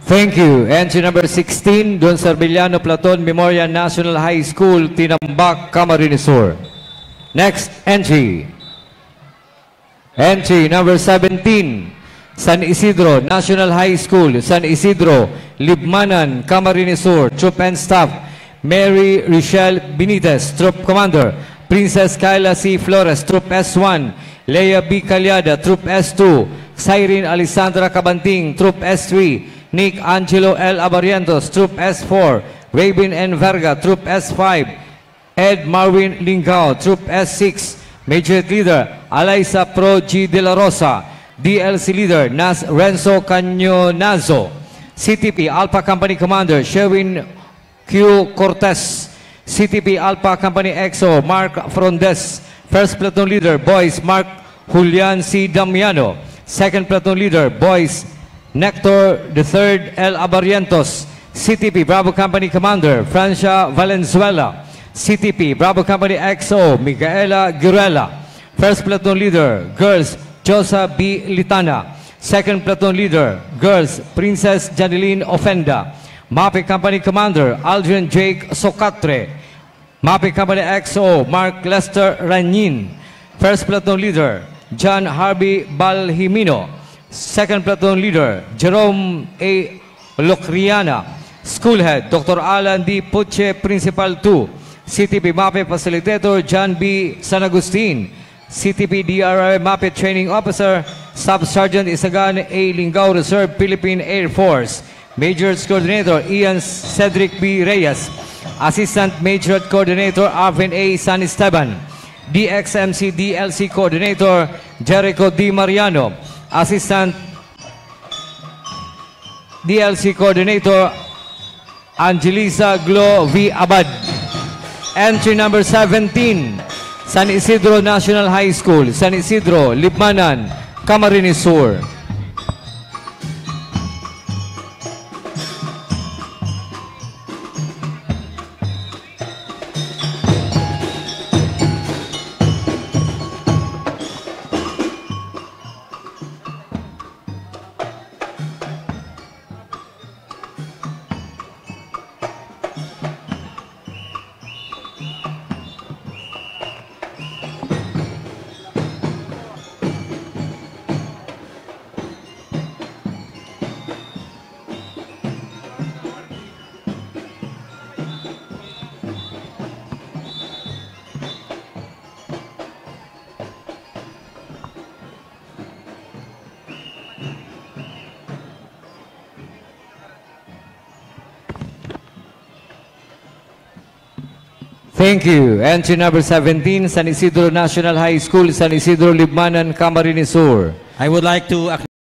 Thank you. Entry number 16, Don Sarbiliano Platon Memorial National High School, Tinambak, Camarines Sur. Next entry. Entry number 17, San Isidro National High School, San Isidro, Libmanan, Camarines Sur. Troop and Staff, Mary Richelle Benitez, Troop Commander. Princess Kyla C. Flores, Troop S1. Leia B. Calyada, Troop S2. Cyrene Alessandra Cabanting, Troop S3. Nick Angelo L. Abarientos, Troop S4. Rabin N. Verga, Troop S5. Ed Marwin Lingao, Troop S6. Major Leader, Alaysa Pro G. De La Rosa. DLC Leader, Nas Renzo Cañonazo. CTP Alpha Company Commander, Sherwin Q. Cortez. CTP Alpha Company XO, Mark Frondes. First Platoon Leader, Boys, Mark Julian C. Damiano. Second Platoon Leader, Boys, Nector III L. Abarientos. CTP Bravo Company Commander, Francia Valenzuela. CTP Bravo Company XO, Micaela Guerrela. First Platoon Leader, Girls, Josa B. Litana. Second Platoon Leader, Girls, Princess Janeline Ofenda. MAPE Company Commander, Aldrin Jake Socatre. MAPE Company XO, Mark Lester Ranin. First Platoon Leader, John Harvey Balhimino. Second Platoon Leader, Jerome A. Locriana. School Head, Dr. Alan D. Puche, Principal 2. CTP MAPE Facilitator, John B. San Agustin. CTP DRI MAPE Training Officer, Staff Sergeant Isagan A. Lingao, Reserve Philippine Air Force. Major Coordinator, Ian Cedric B. Reyes. Assistant Major Coordinator, Arvin A. San Esteban. DXMC DLC Coordinator, Jericho D. Mariano. Assistant DLC Coordinator, Angelisa Glo V. Abad. Entry number 17, San Isidro National High School, San Isidro, Libmanan, Camarines Sur. Thank you. Entry number 17, San Isidro National High School, San Isidro, Libmanan, Camarines Sur. I would like to